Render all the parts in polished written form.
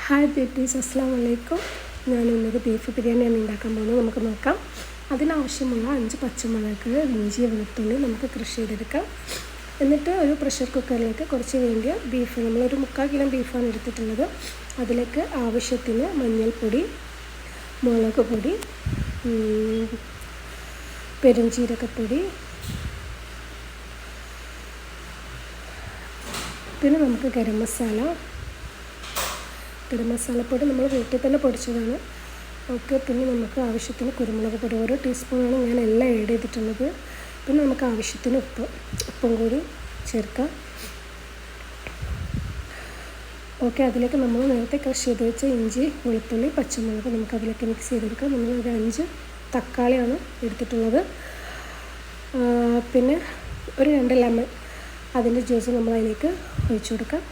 Hi beauties, അസ്സലാമു അലൈക്കും. ഞാൻ ഇന്നൊരു ബീഫ് ബിരിയാണിയാണ് ഉണ്ടാക്കാൻ പോകുന്നത്. നമുക്ക് നോക്കാം. അതിനാവശ്യമുള്ള 5 പച്ചമുളക്, ഇഞ്ചി, വെളുത്തുള്ളി നമുക്ക് ക്രഷ് ചെയ്തെടുക്കാം. എന്നിട്ട് ഒരു പ്രഷർ കുക്കറിലേക്ക് കുറച്ച് വേണ്ടിയ ബീഫ്, നമ്മളൊരു 3/4 കിലോ ബീഫാണ് എടുത്തിട്ടുള്ളത്. അതിലേക്ക് ആവശ്യത്തിന് മഞ്ഞൾപ്പൊടി, മുളക് പൊടി, പെരുംജീരകപ്പൊടി, പിന്നെ നമുക്ക് ഗരം മസാലപ്പൊടി നമ്മൾ വീട്ടിൽ തന്നെ പൊടിച്ചതാണ്. ഓക്കെ, പിന്നെ നമുക്ക് ആവശ്യത്തിന് കുരുമുളക് പൊടി, ഓരോ ടീസ്പൂണാണ് ഞാൻ എല്ലാം ആഡ് ചെയ്തിട്ടുള്ളത്. പിന്നെ നമുക്ക് ആവശ്യത്തിന് ഉപ്പും കൂടി ചേർക്കാം. ഓക്കെ, അതിലേക്ക് നമ്മൾ നേരത്തെ ക്രഷ് ചെയ്ത് വെച്ച ഇഞ്ചി, വെളുത്തുള്ളി, പച്ചമുളക് നമുക്കതിലേക്ക് മിക്സ് ചെയ്തെടുക്കാം. നമ്മളൊരു 5 തക്കാളിയാണ് എടുത്തിട്ടുള്ളത്. പിന്നെ ഒരു 2 ലെമൺ, അതിൻ്റെ ജ്യൂസ് നമ്മളതിലേക്ക് ഒഴിച്ചു കൊടുക്കാം.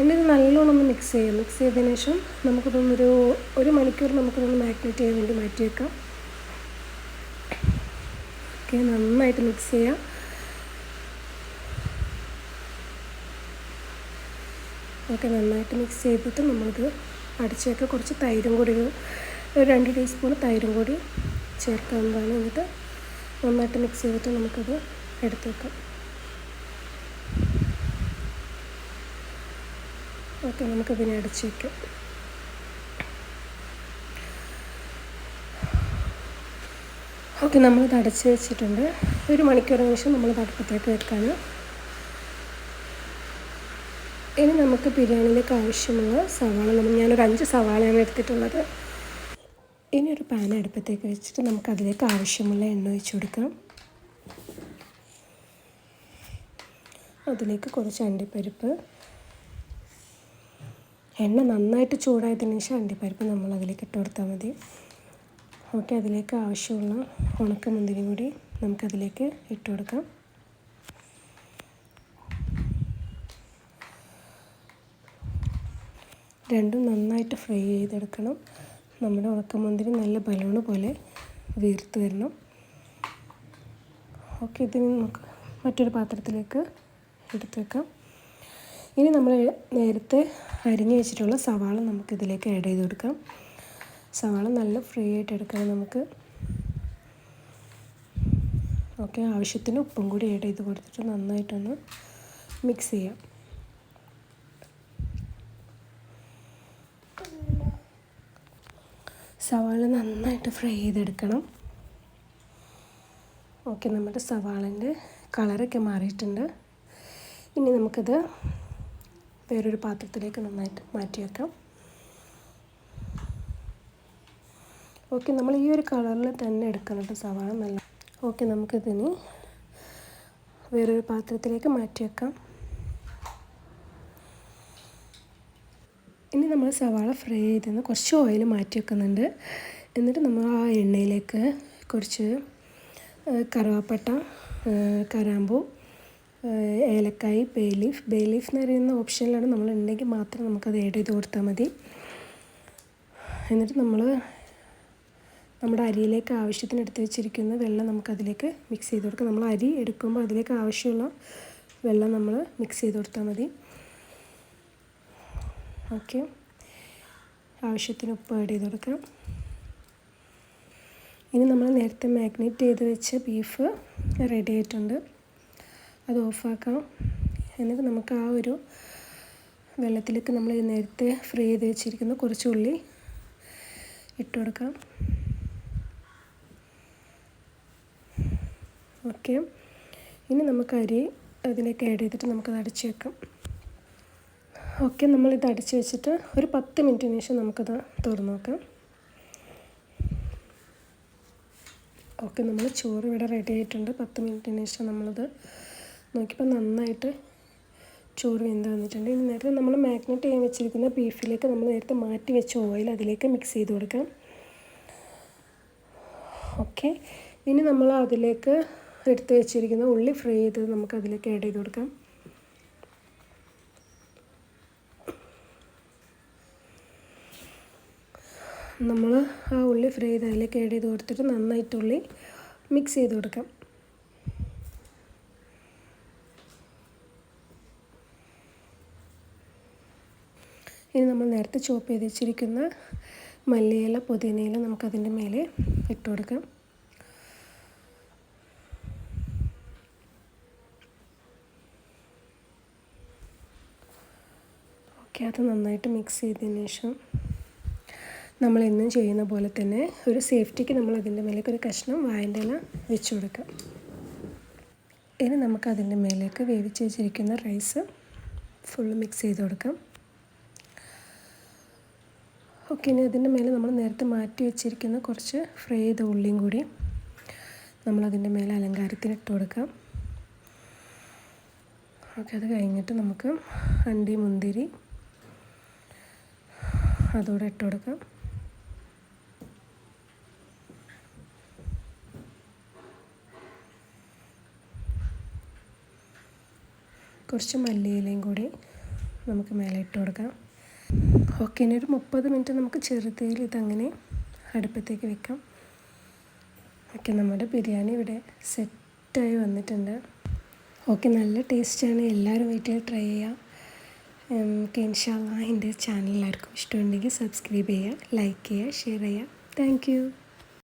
എന്നിട്ട് നല്ലോണം ഒന്ന് മിക്സ് ചെയ്തതിന് ശേഷം നമുക്കിതൊന്നൊരു 1 മണിക്കൂർ നമുക്കിതൊന്ന് മാഗ്നേറ്റ് ചെയ്യാൻ വേണ്ടി മാറ്റി വെക്കാം. ഓക്കെ, നന്നായിട്ട് മിക്സ് ചെയ്യാം. ഓക്കെ, നന്നായിട്ട് മിക്സ് ചെയ്തിട്ട് നമ്മളിത് അടച്ച് വെക്കുക. കുറച്ച് തൈരും കൂടി, ഒരു 2 ടീസ്പൂൺ തൈരും കൂടി ചേർക്കാവുന്നതാണ്. എന്നിട്ട് നന്നായിട്ട് മിക്സ് ചെയ്തിട്ട് നമുക്കത് എടുത്ത് വെക്കാം. ഓക്കെ, നമുക്കതിനെ അടച്ച് വയ്ക്കാം. ഓക്കെ, നമ്മളിത് അടച്ച് വെച്ചിട്ടുണ്ട്. 1 മണിക്കൂറിന് ശേഷം നമ്മളിത് അടുപ്പത്തേക്ക് വെക്കാണ്. ഇനി നമുക്ക് ബിരിയാണിയിലേക്ക് ആവശ്യമുള്ള സവാള, ഞാനൊരു 5 സവാളയാണ് എടുത്തിട്ടുള്ളത്. ഇനി ഒരു പാൻ അടുപ്പത്തേക്ക് വെച്ചിട്ട് നമുക്കതിലേക്ക് ആവശ്യമുള്ള എണ്ണ ഒഴിച്ച് കൊടുക്കാം. അതിലേക്ക് കുറച്ച് അണ്ടിപ്പരിപ്പ്, എണ്ണ നന്നായിട്ട് ചൂടായതിനു ശേഷം അണ്ടിപ്പരിപ്പ് നമ്മളതിലേക്ക് ഇട്ട് കൊടുത്താൽ മതി. ഓക്കെ, അതിലേക്ക് ആവശ്യമുള്ള ഉണക്കമുന്തിരി കൂടി നമുക്കതിലേക്ക് ഇട്ട് കൊടുക്കാം. രണ്ടും നന്നായിട്ട് ഫ്രൈ ചെയ്തെടുക്കണം. നമ്മുടെ ഉണക്കമുന്തിരി നല്ല ബലൂണ് പോലെ വീർത്ത് വരണം. ഓക്കെ, ഇതിന് നമുക്ക് മറ്റൊരു പാത്രത്തിലേക്ക് എടുത്ത് വെക്കാം. ഇനി നമ്മൾ നേരത്തെ അരിഞ്ഞു വെച്ചിട്ടുള്ള സവാള നമുക്കിതിലേക്ക് ആഡ് ചെയ്ത് കൊടുക്കാം. സവാള നല്ല ഫ്രൈ ആയിട്ട് എടുക്കണം നമുക്ക്. ഓക്കെ, ആവശ്യത്തിന് ഉപ്പും കൂടി ആഡ് ചെയ്ത് കൊടുത്തിട്ട് നന്നായിട്ടൊന്ന് മിക്സ് ചെയ്യാം. സവാള നന്നായിട്ട് ഫ്രൈ ചെയ്തെടുക്കണം. ഓക്കെ, നമ്മുടെ സവാളൻ്റെ കളറൊക്കെ മാറിയിട്ടുണ്ട്. ഇനി നമുക്കത് വേറൊരു പാത്രത്തിലേക്ക് നന്നായിട്ട് മാറ്റി വെക്കാം. ഓക്കെ, നമ്മൾ ഈ ഒരു കളറിൽ തന്നെ എടുക്കണം കേട്ടോ സവാള നല്ല. ഓക്കെ, നമുക്കിതിന് വേറൊരു പാത്രത്തിലേക്ക് മാറ്റി വെക്കാം. ഇനി നമ്മൾ സവാള ഫ്രൈ ചെയ്തെന്ന് കുറച്ച് ഓയിൽ മാറ്റി വെക്കുന്നുണ്ട്. എന്നിട്ട് നമ്മൾ ആ എണ്ണയിലേക്ക് കുറച്ച് കറുവാപ്പട്ട, കറാമ്പൂ, ഏലക്കായ്, ബേ ലീഫ് എന്ന് പറയുന്ന ഓപ്ഷനിലാണ്, നമ്മളുണ്ടെങ്കിൽ മാത്രം നമുക്കത് ആഡ് ചെയ്ത് കൊടുത്താൽ മതി. എന്നിട്ട് നമ്മുടെ അരിയിലേക്ക് ആവശ്യത്തിന് എടുത്ത് വെച്ചിരിക്കുന്ന വെള്ളം നമുക്കതിലേക്ക് മിക്സ് ചെയ്ത് കൊടുക്കാം. നമ്മൾ അരി എടുക്കുമ്പോൾ അതിലേക്ക് ആവശ്യമുള്ള വെള്ളം നമ്മൾ മിക്സ് ചെയ്ത് കൊടുത്താൽ മതി. ഓക്കെ, ആവശ്യത്തിന് ഉപ്പ് ആഡ് ചെയ്ത് കൊടുക്കാം. ഇനി നമ്മൾ നേരത്തെ മാഗ്നേറ്റ് ചെയ്ത് വെച്ച ബീഫ് റെഡി ആയിട്ടുണ്ട്. അത് ഓഫാക്കാം. എന്നിട്ട് നമുക്ക് ആ ഒരു വെള്ളത്തിലേക്ക് നമ്മൾ നേരത്തെ ഫ്രൈ ചെയ്ത് വെച്ചിരിക്കുന്ന കുറച്ച് ഉള്ളി ഇട്ട് കൊടുക്കാം. ഓക്കെ, ഇനി നമുക്ക് അരി അതിലേക്ക് ആഡ് ചെയ്തിട്ട് നമുക്കത് അടച്ച് വെക്കാം. ഓക്കെ, നമ്മളിത് അടച്ച് വെച്ചിട്ട് ഒരു 10 മിനിറ്റിന് ശേഷം നമുക്കത് തുറന്ന് നോക്കാം. ഓക്കെ, നമ്മൾ ചോറ് ഇവിടെ റെഡി ആയിട്ടുണ്ട്. 10 മിനിറ്റിന് ശേഷം നമ്മളത് നോക്കിയപ്പോൾ നന്നായിട്ട് ചോറ് വെന്ത് വന്നിട്ടുണ്ട്. ഇനി നേരത്തെ നമ്മൾ മാഗ്നേറ്റ് ചെയ്യാൻ വെച്ചിരിക്കുന്ന ബീഫിലേക്ക് നമ്മൾ നേരത്തെ മാറ്റി വെച്ച ഓയിൽ അതിലേക്ക് മിക്സ് ചെയ്ത് കൊടുക്കാം. ഓക്കെ, ഇനി നമ്മൾ അതിലേക്ക് എടുത്ത് വെച്ചിരിക്കുന്ന ഉള്ളി ഫ്രൈ ചെയ്തത് നമുക്ക് അതിലേക്ക് ആഡ് ചെയ്ത് കൊടുക്കാം. നമ്മൾ ആ ഉള്ളി ഫ്രൈ ചെയ്ത് അതിലേക്ക് ആഡ് ചെയ്ത് കൊടുത്തിട്ട് നന്നായിട്ട് ഉള്ളി മിക്സ് ചെയ്ത് കൊടുക്കാം. ഇനി നമ്മൾ നേരത്തെ ചോപ്പ് ചെയ്ത് വെച്ചിരിക്കുന്ന മല്ലിയില പുതിനയില നമുക്കതിൻ്റെ മേലെ ഇട്ട് കൊടുക്കാം. ഓക്കെ, അത് നന്നായിട്ട് മിക്സ് ചെയ്തതിന് ശേഷം നമ്മൾ എന്നും ചെയ്യുന്ന പോലെ തന്നെ ഒരു സേഫ്റ്റിക്ക് നമ്മൾ അതിൻ്റെ മേലേക്ക് ഒരു കഷ്ണം വാഴൻ്റെ ഇല വെച്ച് കൊടുക്കാം. ഇനി നമുക്ക് അതിൻ്റെ മേലേക്ക് വേവിച്ച് വെച്ചിരിക്കുന്ന റൈസ് ഫുള്ള് മിക്സ് ചെയ്ത് കൊടുക്കാം. ഓക്കെ, ഇനി അതിൻ്റെ മേലെ നമ്മൾ നേരത്തെ മാറ്റി വെച്ചിരിക്കുന്ന കുറച്ച് ഫ്രൈ ചെയ്ത ഉള്ളിയും കൂടി നമ്മളതിൻ്റെ മേലെ അലങ്കാരത്തിന് ഇട്ട് കൊടുക്കാം. ഓക്കെ, അത് കഴിഞ്ഞിട്ട് നമുക്ക് അണ്ടി മുന്തിരി അതോടെ ഇട്ട് കൊടുക്കാം. കുറച്ച് മല്ലിയിലയും കൂടി നമുക്ക് മേലെ ഇട്ട് കൊടുക്കാം. ഓക്കെ, ഇനി ഒരു 30 മിനിറ്റ് നമുക്ക് ചെറുതീയിൽ ഇതങ്ങനെ അടുപ്പത്തേക്ക് വെക്കാം. ഓക്കെ, നമ്മുടെ ബിരിയാണി ഇവിടെ സെറ്റായി വന്നിട്ടുണ്ട്. ഓക്കെ, നല്ല ടേസ്റ്റാണ്. എല്ലാവരും വീട്ടിൽ ട്രൈ ചെയ്യാം. ഓക്കെ, ഇൻഷാ അല്ലാഹ് എൻ്റെ ചാനൽ എല്ലാവർക്കും ഇഷ്ടമുണ്ടെങ്കിൽ സബ്സ്ക്രൈബ് ചെയ്യുക, ലൈക്ക് ചെയ്യുക, ഷെയർ ചെയ്യുക. Thank you.